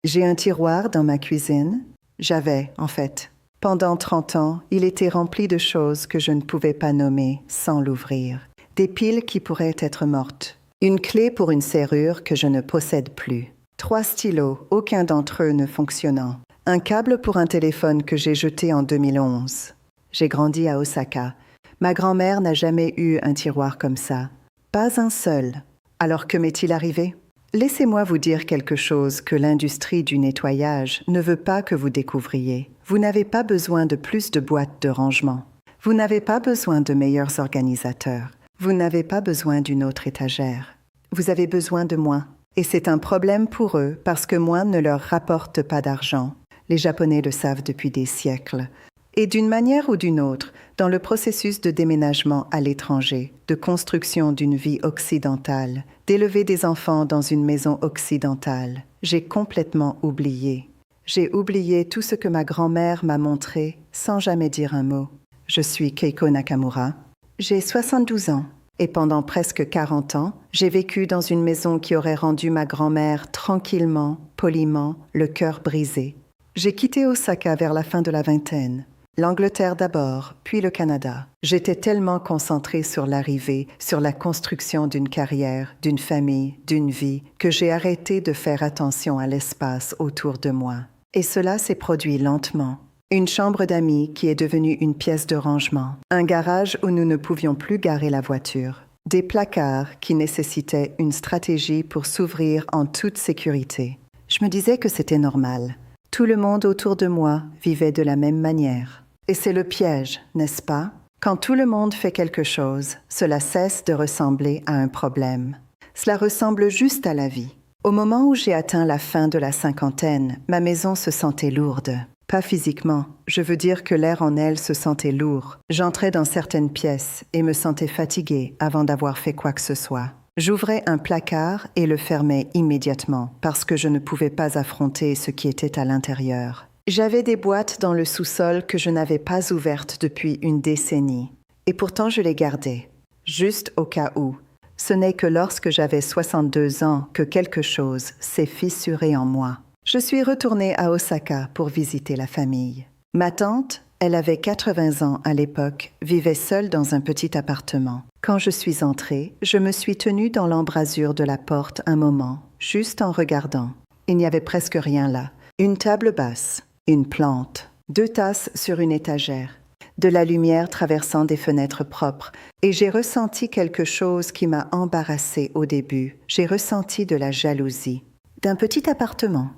J'ai un tiroir dans ma cuisine. J'avais, en fait. Pendant 30 ans, il était rempli de choses que je ne pouvais pas nommer sans l'ouvrir. Des piles qui pourraient être mortes. Une clé pour une serrure que je ne possède plus. 3 stylos, aucun d'entre eux ne fonctionnant. Un câble pour un téléphone que j'ai jeté en 2011. J'ai grandi à Osaka. Ma grand-mère n'a jamais eu un tiroir comme ça. Pas un seul. Alors que m'est-il arrivé? Laissez-moi vous dire quelque chose que l'industrie du nettoyage ne veut pas que vous découvriez. Vous n'avez pas besoin de plus de boîtes de rangement. Vous n'avez pas besoin de meilleurs organisateurs. Vous n'avez pas besoin d'une autre étagère. Vous avez besoin de moins. Et c'est un problème pour eux parce que moins ne leur rapporte pas d'argent. Les Japonais le savent depuis des siècles. Et d'une manière ou d'une autre, dans le processus de déménagement à l'étranger, de construction d'une vie occidentale, d'élever des enfants dans une maison occidentale, j'ai complètement oublié. J'ai oublié tout ce que ma grand-mère m'a montré sans jamais dire un mot. Je suis Keiko Nakamura. J'ai 72 ans et pendant presque 40 ans, j'ai vécu dans une maison qui aurait rendu ma grand-mère tranquillement, poliment, le cœur brisé. J'ai quitté Osaka vers la fin de la vingtaine. L'Angleterre d'abord, puis le Canada. J'étais tellement concentrée sur l'arrivée, sur la construction d'une carrière, d'une famille, d'une vie, que j'ai arrêté de faire attention à l'espace autour de moi. Et cela s'est produit lentement. Une chambre d'amis qui est devenue une pièce de rangement. Un garage où nous ne pouvions plus garer la voiture. Des placards qui nécessitaient une stratégie pour s'ouvrir en toute sécurité. Je me disais que c'était normal. Tout le monde autour de moi vivait de la même manière. Et c'est le piège, n'est-ce pas? Quand tout le monde fait quelque chose, cela cesse de ressembler à un problème. Cela ressemble juste à la vie. Au moment où j'ai atteint la fin de la cinquantaine, ma maison se sentait lourde. Pas physiquement, je veux dire que l'air en elle se sentait lourd. J'entrais dans certaines pièces et me sentais fatiguée avant d'avoir fait quoi que ce soit. J'ouvrais un placard et le fermais immédiatement parce que je ne pouvais pas affronter ce qui était à l'intérieur. J'avais des boîtes dans le sous-sol que je n'avais pas ouvertes depuis une décennie. Et pourtant je les gardais, juste au cas où. Ce n'est que lorsque j'avais 62 ans que quelque chose s'est fissuré en moi. Je suis retournée à Osaka pour visiter la famille. Ma tante, elle avait 80 ans à l'époque, vivait seule dans un petit appartement. Quand je suis entrée, je me suis tenue dans l'embrasure de la porte un moment, juste en regardant. Il n'y avait presque rien là. Une table basse, une plante, 2 tasses sur une étagère, de la lumière traversant des fenêtres propres, et j'ai ressenti quelque chose qui m'a embarrassée au début. J'ai ressenti de la jalousie. D'un petit appartement.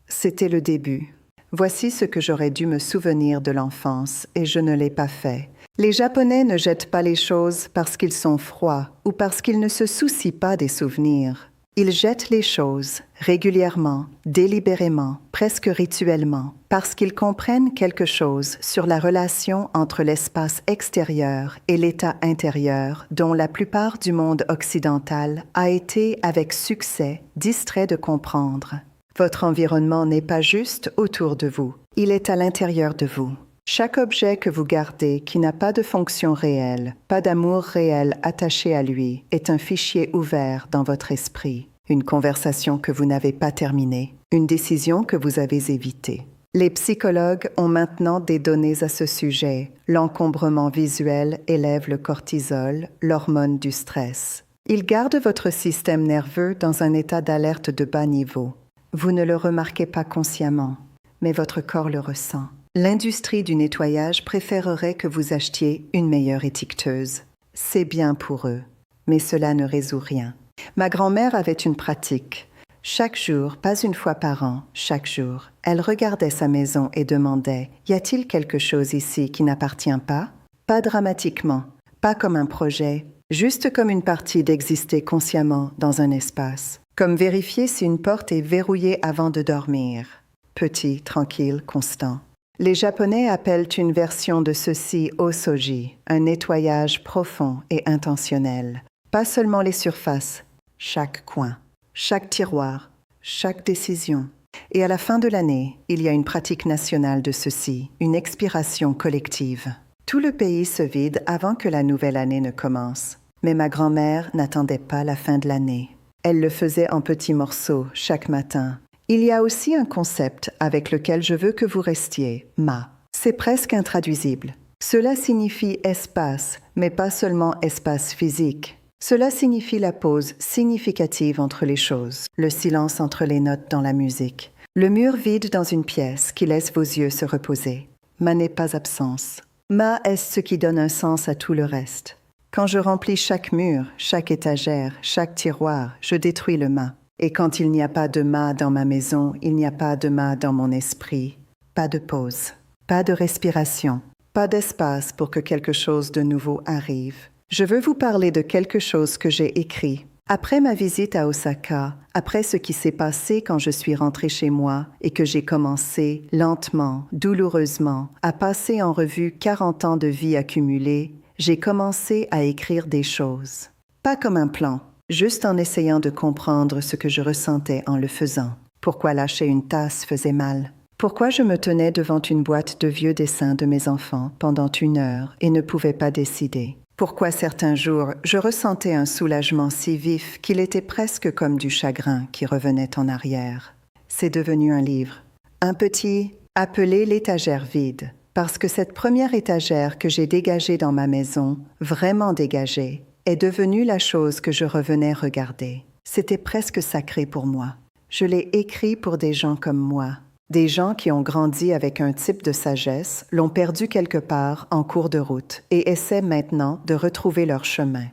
C'était le début. Voici ce que j'aurais dû me souvenir de l'enfance, et je ne l'ai pas fait. Les Japonais ne jettent pas les choses parce qu'ils sont froids ou parce qu'ils ne se soucient pas des souvenirs. Ils jettent les choses régulièrement, délibérément, presque rituellement, parce qu'ils comprennent quelque chose sur la relation entre l'espace extérieur et l'état intérieur dont la plupart du monde occidental a été avec succès distrait de comprendre. Votre environnement n'est pas juste autour de vous, il est à l'intérieur de vous. Chaque objet que vous gardez qui n'a pas de fonction réelle, pas d'amour réel attaché à lui, est un fichier ouvert dans votre esprit, une conversation que vous n'avez pas terminée, une décision que vous avez évitée. Les psychologues ont maintenant des données à ce sujet. L'encombrement visuel élève le cortisol, l'hormone du stress. Il garde votre système nerveux dans un état d'alerte de bas niveau. Vous ne le remarquez pas consciemment, mais votre corps le ressent. L'industrie du nettoyage préférerait que vous achetiez une meilleure étiqueteuse. C'est bien pour eux, mais cela ne résout rien. Ma grand-mère avait une pratique. Chaque jour, pas une fois par an, chaque jour, elle regardait sa maison et demandait « Y a-t-il quelque chose ici qui n'appartient pas ?» Pas dramatiquement, pas comme un projet, juste comme une partie d'exister consciemment dans un espace. Comme vérifier si une porte est verrouillée avant de dormir. Petit, tranquille, constant. Les Japonais appellent une version de ceci osoji, un nettoyage profond et intentionnel. Pas seulement les surfaces, chaque coin, chaque tiroir, chaque décision. Et à la fin de l'année, il y a une pratique nationale de ceci, une expiration collective. Tout le pays se vide avant que la nouvelle année ne commence. Mais ma grand-mère n'attendait pas la fin de l'année. Elle le faisait en petits morceaux chaque matin. Il y a aussi un concept avec lequel je veux que vous restiez, ma. C'est presque intraduisible. Cela signifie espace, mais pas seulement espace physique. Cela signifie la pause significative entre les choses, le silence entre les notes dans la musique, le mur vide dans une pièce qui laisse vos yeux se reposer. Ma n'est pas absence. Ma est ce qui donne un sens à tout le reste. Quand je remplis chaque mur, chaque étagère, chaque tiroir, je détruis le ma. Et quand il n'y a pas de ma dans ma maison, il n'y a pas de ma dans mon esprit. Pas de pause, pas de respiration, pas d'espace pour que quelque chose de nouveau arrive. Je veux vous parler de quelque chose que j'ai écrit. Après ma visite à Osaka, après ce qui s'est passé quand je suis rentrée chez moi et que j'ai commencé, lentement, douloureusement, à passer en revue 40 ans de vie accumulée, j'ai commencé à écrire des choses. Pas comme un plan, juste en essayant de comprendre ce que je ressentais en le faisant. Pourquoi lâcher une tasse faisait mal. Pourquoi je me tenais devant une boîte de vieux dessins de mes enfants pendant 1 heure et ne pouvais pas décider. Pourquoi certains jours, je ressentais un soulagement si vif qu'il était presque comme du chagrin qui revenait en arrière. C'est devenu un livre. Un petit, appelé l'étagère vide, parce que cette première étagère que j'ai dégagée dans ma maison, vraiment dégagée, est devenue la chose que je revenais regarder. C'était presque sacré pour moi. Je l'ai écrit pour des gens comme moi. Des gens qui ont grandi avec un type de sagesse, l'ont perdu quelque part en cours de route et essaient maintenant de retrouver leur chemin.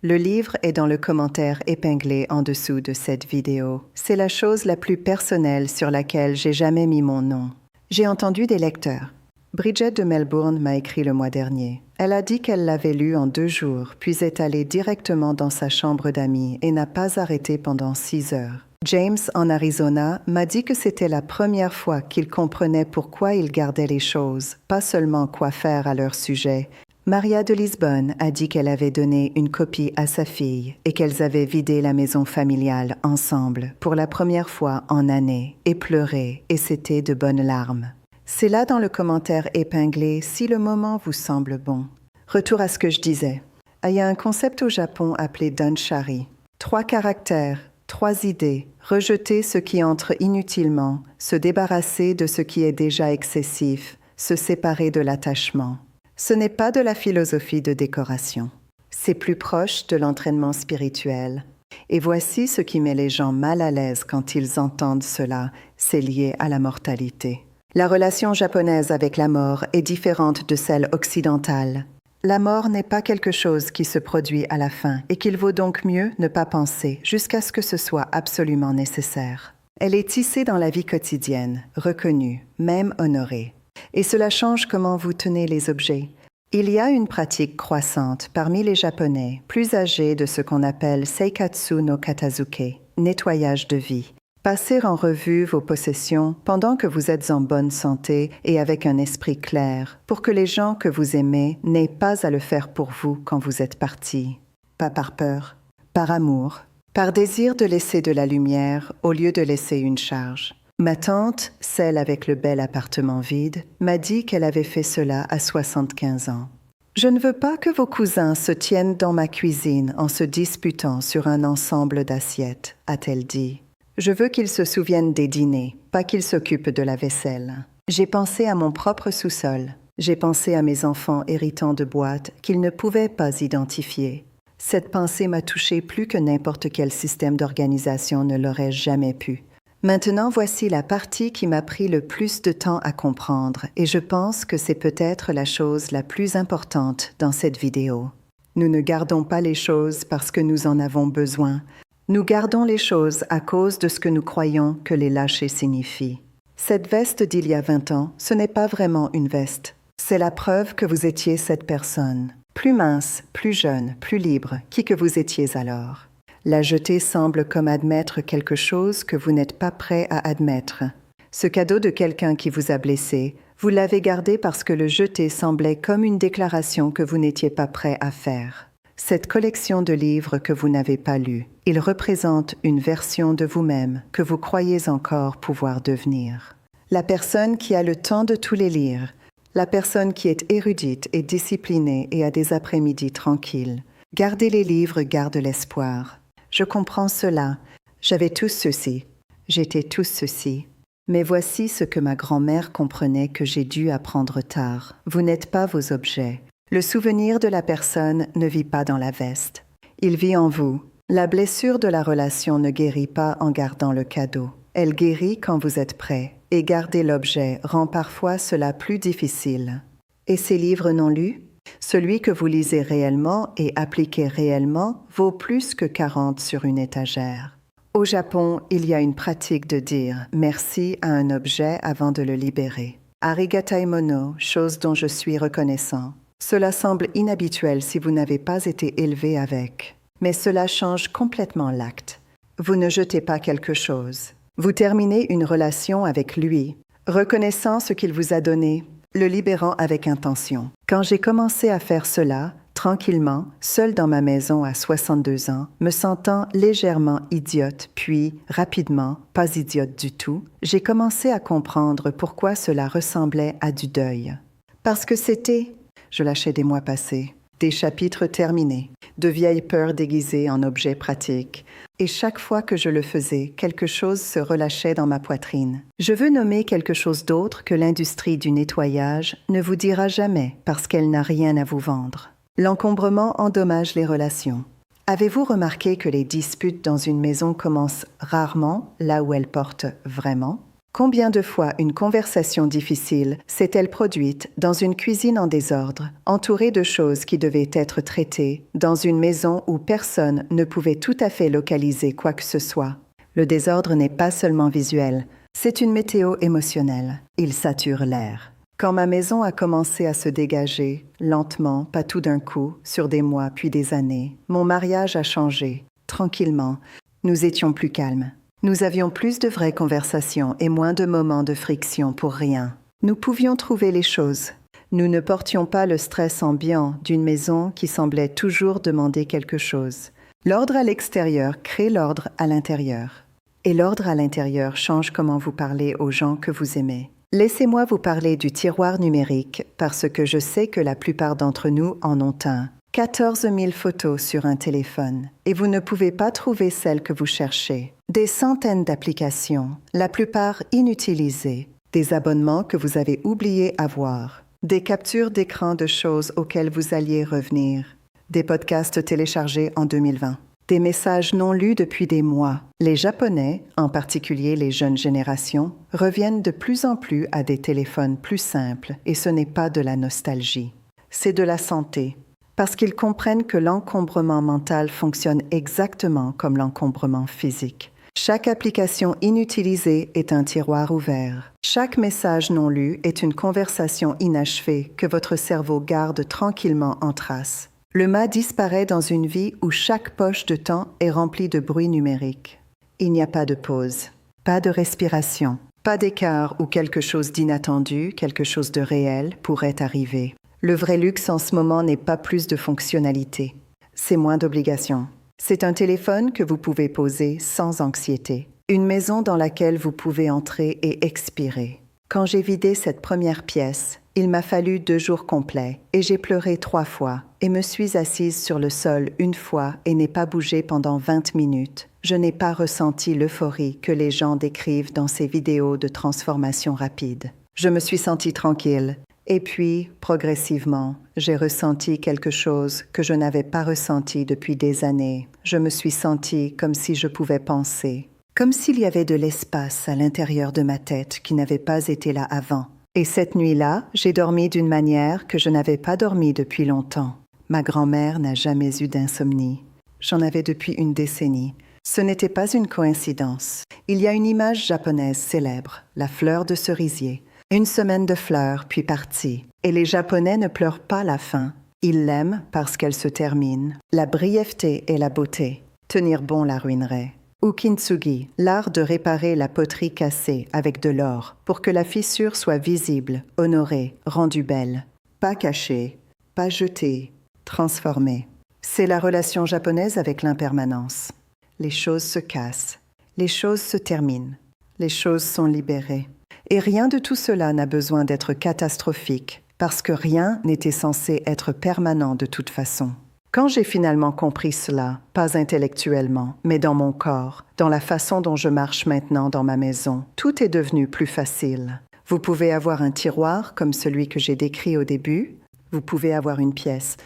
Le livre est dans le commentaire épinglé en dessous de cette vidéo. C'est la chose la plus personnelle sur laquelle j'ai jamais mis mon nom. J'ai entendu des lecteurs. Bridget de Melbourne m'a écrit le mois dernier. Elle a dit qu'elle l'avait lu en 2 jours, puis est allée directement dans sa chambre d'amis et n'a pas arrêté pendant 6 heures. James, en Arizona, m'a dit que c'était la première fois qu'il comprenait pourquoi il gardait les choses, pas seulement quoi faire à leur sujet. Maria de Lisbonne a dit qu'elle avait donné une copie à sa fille et qu'elles avaient vidé la maison familiale ensemble pour la première fois en années et pleuré, et c'était de bonnes larmes. C'est là dans le commentaire épinglé si le moment vous semble bon. Retour à ce que je disais. Il y a un concept au Japon appelé danshari. 3 caractères. 3 idées, rejeter ce qui entre inutilement, se débarrasser de ce qui est déjà excessif, se séparer de l'attachement. Ce n'est pas de la philosophie de décoration. C'est plus proche de l'entraînement spirituel. Et voici ce qui met les gens mal à l'aise quand ils entendent cela, c'est lié à la mortalité. La relation japonaise avec la mort est différente de celle occidentale. La mort n'est pas quelque chose qui se produit à la fin et qu'il vaut donc mieux ne pas penser jusqu'à ce que ce soit absolument nécessaire. Elle est tissée dans la vie quotidienne, reconnue, même honorée. Et cela change comment vous tenez les objets. Il y a une pratique croissante parmi les Japonais, plus âgés de ce qu'on appelle seikatsu no katazuke, nettoyage de vie. Passer en revue vos possessions pendant que vous êtes en bonne santé et avec un esprit clair, pour que les gens que vous aimez n'aient pas à le faire pour vous quand vous êtes partis. Pas par peur, par amour, par désir de laisser de la lumière au lieu de laisser une charge. Ma tante, celle avec le bel appartement vide, m'a dit qu'elle avait fait cela à 75 ans. Je ne veux pas que vos cousins se tiennent dans ma cuisine en se disputant sur un ensemble d'assiettes, a-t-elle dit. Je veux qu'ils se souviennent des dîners, pas qu'ils s'occupent de la vaisselle. J'ai pensé à mon propre sous-sol. J'ai pensé à mes enfants héritant de boîtes qu'ils ne pouvaient pas identifier. Cette pensée m'a touchée plus que n'importe quel système d'organisation ne l'aurait jamais pu. Maintenant, voici la partie qui m'a pris le plus de temps à comprendre, et je pense que c'est peut-être la chose la plus importante dans cette vidéo. Nous ne gardons pas les choses parce que nous en avons besoin. Nous gardons les choses à cause de ce que nous croyons que les lâcher signifie. Cette veste d'il y a 20 ans, ce n'est pas vraiment une veste. C'est la preuve que vous étiez cette personne. Plus mince, plus jeune, plus libre, qui que vous étiez alors. La jeter semble comme admettre quelque chose que vous n'êtes pas prêt à admettre. Ce cadeau de quelqu'un qui vous a blessé, vous l'avez gardé parce que le jeter semblait comme une déclaration que vous n'étiez pas prêt à faire. Cette collection de livres que vous n'avez pas lus, ils représentent une version de vous-même que vous croyez encore pouvoir devenir. La personne qui a le temps de tous les lire, la personne qui est érudite et disciplinée et a des après-midi tranquilles. Garder les livres garde l'espoir. Je comprends cela. J'avais tous ceci. J'étais tout ceci. Mais voici ce que ma grand-mère comprenait que j'ai dû apprendre tard. Vous n'êtes pas vos objets. Le souvenir de la personne ne vit pas dans la veste. Il vit en vous. La blessure de la relation ne guérit pas en gardant le cadeau. Elle guérit quand vous êtes prêt. Et garder l'objet rend parfois cela plus difficile. Et ces livres non lus? Celui que vous lisez réellement et appliquez réellement vaut plus que 40 sur une étagère. Au Japon, il y a une pratique de dire merci à un objet avant de le libérer. Arigatai mono, chose dont je suis reconnaissant. Cela semble inhabituel si vous n'avez pas été élevé avec. Mais cela change complètement l'acte. Vous ne jetez pas quelque chose. Vous terminez une relation avec lui, reconnaissant ce qu'il vous a donné, le libérant avec intention. Quand j'ai commencé à faire cela, tranquillement, seule dans ma maison à 62 ans, me sentant légèrement idiote, puis, rapidement, pas idiote du tout, j'ai commencé à comprendre pourquoi cela ressemblait à du deuil. Parce que c'était, je lâchais des mois passés, des chapitres terminés, de vieilles peurs déguisées en objets pratiques, et chaque fois que je le faisais, quelque chose se relâchait dans ma poitrine. Je veux nommer quelque chose d'autre que l'industrie du nettoyage ne vous dira jamais parce qu'elle n'a rien à vous vendre. L'encombrement endommage les relations. Avez-vous remarqué que les disputes dans une maison commencent rarement là où elles portent vraiment? Combien de fois une conversation difficile s'est-elle produite dans une cuisine en désordre, entourée de choses qui devaient être traitées, dans une maison où personne ne pouvait tout à fait localiser quoi que ce soit? Le désordre n'est pas seulement visuel, c'est une météo émotionnelle. Il sature l'air. Quand ma maison a commencé à se dégager, lentement, pas tout d'un coup, sur des mois puis des années, mon mariage a changé, tranquillement. Nous étions plus calmes. Nous avions plus de vraies conversations et moins de moments de friction pour rien. Nous pouvions trouver les choses. Nous ne portions pas le stress ambiant d'une maison qui semblait toujours demander quelque chose. L'ordre à l'extérieur crée l'ordre à l'intérieur. Et l'ordre à l'intérieur change comment vous parlez aux gens que vous aimez. Laissez-moi vous parler du tiroir numérique parce que je sais que la plupart d'entre nous en ont un. 14 000 photos sur un téléphone et vous ne pouvez pas trouver celle que vous cherchez. Des centaines d'applications, la plupart inutilisées, des abonnements que vous avez oublié avoir, des captures d'écran de choses auxquelles vous alliez revenir, des podcasts téléchargés en 2020, des messages non lus depuis des mois. Les Japonais, en particulier les jeunes générations, reviennent de plus en plus à des téléphones plus simples et ce n'est pas de la nostalgie. C'est de la santé. Parce qu'ils comprennent que l'encombrement mental fonctionne exactement comme l'encombrement physique. Chaque application inutilisée est un tiroir ouvert. Chaque message non lu est une conversation inachevée que votre cerveau garde tranquillement en trace. Le mât disparaît dans une vie où chaque poche de temps est remplie de bruit numérique. Il n'y a pas de pause, pas de respiration, pas d'écart où quelque chose d'inattendu, quelque chose de réel pourrait arriver. Le vrai luxe en ce moment n'est pas plus de fonctionnalité, c'est moins d'obligations. C'est un téléphone que vous pouvez poser sans anxiété. Une maison dans laquelle vous pouvez entrer et expirer. Quand j'ai vidé cette première pièce, il m'a fallu 2 jours complets et j'ai pleuré 3 fois et me suis assise sur le sol une fois et n'ai pas bougé pendant 20 minutes. Je n'ai pas ressenti l'euphorie que les gens décrivent dans ces vidéos de transformation rapide. Je me suis sentie tranquille. Et puis, progressivement, j'ai ressenti quelque chose que je n'avais pas ressenti depuis des années. Je me suis sentie comme si je pouvais penser, comme s'il y avait de l'espace à l'intérieur de ma tête qui n'avait pas été là avant. Et cette nuit-là, j'ai dormi d'une manière que je n'avais pas dormi depuis longtemps. Ma grand-mère n'a jamais eu d'insomnie. J'en avais depuis une décennie. Ce n'était pas une coïncidence. Il y a une image japonaise célèbre, la fleur de cerisier. Une semaine de fleurs, puis partie. Et les Japonais ne pleurent pas la fin. Ils l'aiment parce qu'elle se termine. La brièveté et la beauté. Tenir bon la ruinerait. Ou kintsugi, l'art de réparer la poterie cassée avec de l'or pour que la fissure soit visible, honorée, rendue belle. Pas cachée, pas jetée, transformée. C'est la relation japonaise avec l'impermanence. Les choses se cassent. Les choses se terminent. Les choses sont libérées. Et rien de tout cela n'a besoin d'être catastrophique, parce que rien n'était censé être permanent de toute façon. Quand j'ai finalement compris cela, pas intellectuellement, mais dans mon corps, dans la façon dont je marche maintenant dans ma maison, tout est devenu plus facile. Vous pouvez avoir un tiroir comme celui que j'ai décrit au début, vous pouvez avoir une pièce,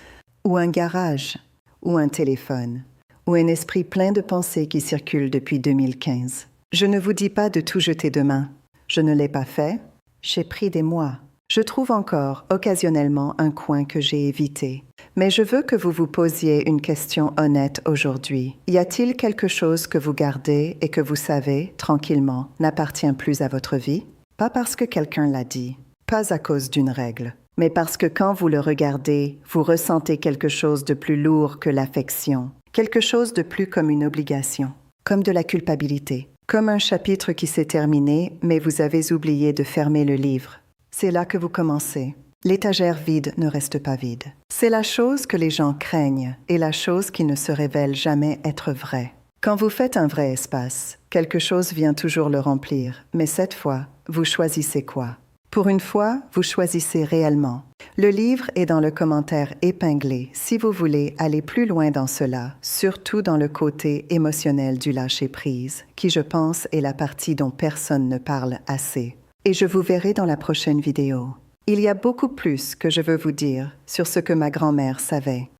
ou un garage, ou un téléphone, ou un esprit plein de pensées qui circulent depuis 2015. Je ne vous dis pas de tout jeter demain. Je ne l'ai pas fait. J'ai pris des mois. Je trouve encore, occasionnellement, un coin que j'ai évité. Mais je veux que vous vous posiez une question honnête aujourd'hui. Y a-t-il quelque chose que vous gardez et que vous savez, tranquillement, n'appartient plus à votre vie? Pas parce que quelqu'un l'a dit, pas à cause d'une règle, mais parce que quand vous le regardez, vous ressentez quelque chose de plus lourd que l'affection, quelque chose de plus comme une obligation, comme de la culpabilité, comme un chapitre qui s'est terminé, mais vous avez oublié de fermer le livre. C'est là que vous commencez. L'étagère vide ne reste pas vide. C'est la chose que les gens craignent et la chose qui ne se révèle jamais être vraie. Quand vous faites un vrai espace, quelque chose vient toujours le remplir, mais cette fois, vous choisissez quoi? Pour une fois, vous choisissez réellement. Le livre est dans le commentaire épinglé si vous voulez aller plus loin dans cela, surtout dans le côté émotionnel du lâcher-prise, qui je pense est la partie dont personne ne parle assez. Et je vous verrai dans la prochaine vidéo. Il y a beaucoup plus que je veux vous dire sur ce que ma grand-mère savait.